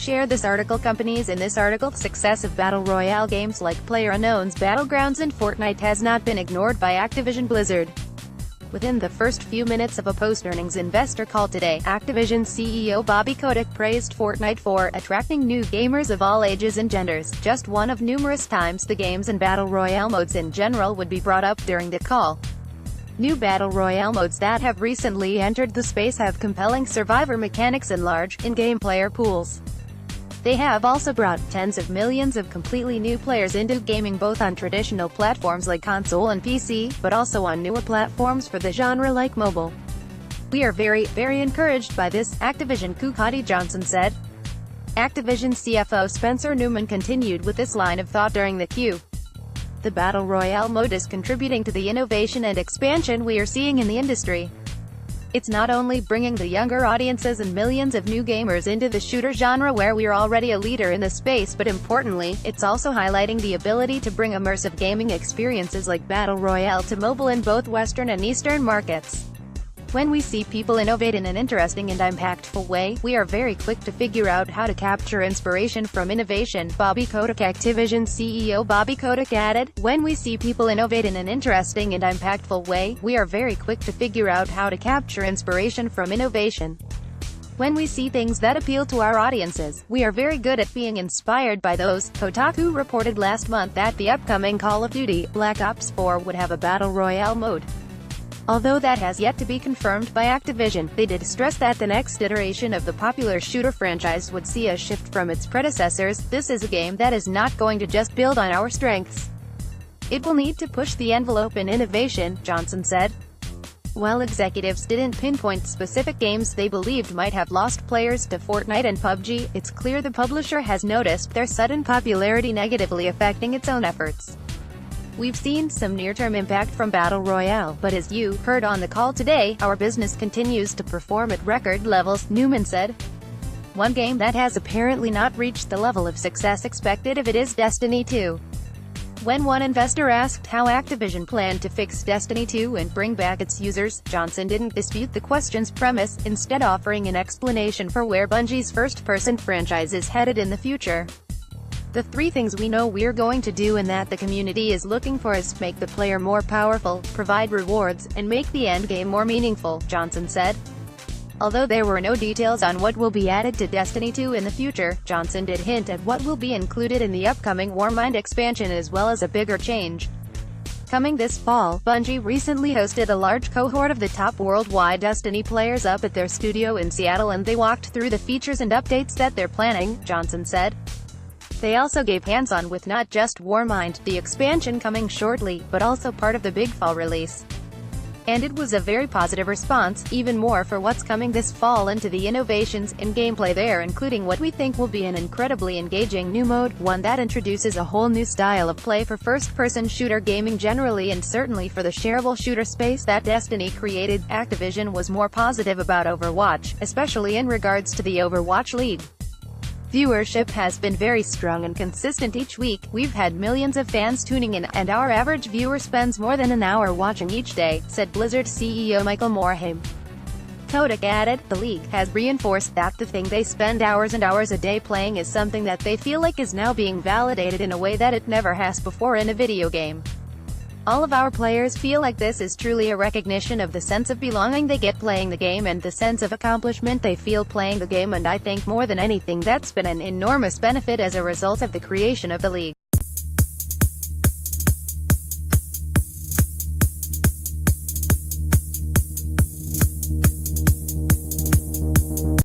Share this article. Companies in this article. Success of Battle Royale games like PlayerUnknown's Battlegrounds and Fortnite has not been ignored by Activision Blizzard. Within the first few minutes of a post-earnings investor call today, Activision CEO Bobby Kotick praised Fortnite for attracting new gamers of all ages and genders, just one of numerous times the games and Battle Royale modes in general would be brought up during the call. New Battle Royale modes that have recently entered the space have compelling survivor mechanics and large, in-game player pools. They have also brought tens of millions of completely new players into gaming, both on traditional platforms like console and PC, but also on newer platforms for the genre like mobile. "We are very encouraged by this," Activision Cody Johnson said. Activision CFO Spencer Newman continued with this line of thought during the Q. "The Battle Royale mode is contributing to the innovation and expansion we are seeing in the industry. It's not only bringing the younger audiences and millions of new gamers into the shooter genre where we're already a leader in the space, but importantly, it's also highlighting the ability to bring immersive gaming experiences like Battle Royale to mobile in both Western and Eastern markets. When we see people innovate in an interesting and impactful way, we are very quick to figure out how to capture inspiration from innovation," Bobby Kotick. Activision CEO Bobby Kotick added, "When we see people innovate in an interesting and impactful way, we are very quick to figure out how to capture inspiration from innovation. When we see things that appeal to our audiences, we are very good at being inspired by those." Kotaku reported last month that the upcoming Call of Duty Black Ops 4 would have a Battle Royale mode. Although that has yet to be confirmed by Activision, they did stress that the next iteration of the popular shooter franchise would see a shift from its predecessors. "This is a game that is not going to just build on our strengths. It will need to push the envelope in innovation," Johnson said. While executives didn't pinpoint specific games they believed might have lost players to Fortnite and PUBG, it's clear the publisher has noticed their sudden popularity negatively affecting its own efforts. "We've seen some near-term impact from Battle Royale, but as you heard on the call today, our business continues to perform at record levels," Newman said. "One game that has apparently not reached the level of success expected of it is Destiny 2. When one investor asked how Activision planned to fix Destiny 2 and bring back its users, Johnson didn't dispute the question's premise, instead offering an explanation for where Bungie's first-person franchise is headed in the future. "The three things we know we're going to do and that the community is looking for is make the player more powerful, provide rewards, and make the endgame more meaningful," Johnson said. Although there were no details on what will be added to Destiny 2 in the future, Johnson did hint at what will be included in the upcoming Warmind expansion as well as a bigger change. Coming this fall, Bungie recently hosted a large cohort of the top worldwide Destiny players up at their studio in Seattle, and they walked through the features and updates that they're planning, Johnson said. They also gave hands-on with not just Warmind, the expansion coming shortly, but also part of the big fall release. And it was a very positive response, even more for what's coming this fall into the innovations in gameplay there, including what we think will be an incredibly engaging new mode, one that introduces a whole new style of play for first-person shooter gaming generally and certainly for the shareable shooter space that Destiny created. Activision was more positive about Overwatch, especially in regards to the Overwatch League. "Viewership has been very strong and consistent each week. We've had millions of fans tuning in, and our average viewer spends more than an hour watching each day," said Blizzard CEO Michael Morhaime. Kotick added, "The league has reinforced that the thing they spend hours and hours a day playing is something that they feel like is now being validated in a way that it never has before in a video game. All of our players feel like this is truly a recognition of the sense of belonging they get playing the game and the sense of accomplishment they feel playing the game, and I think more than anything that's been an enormous benefit as a result of the creation of the league."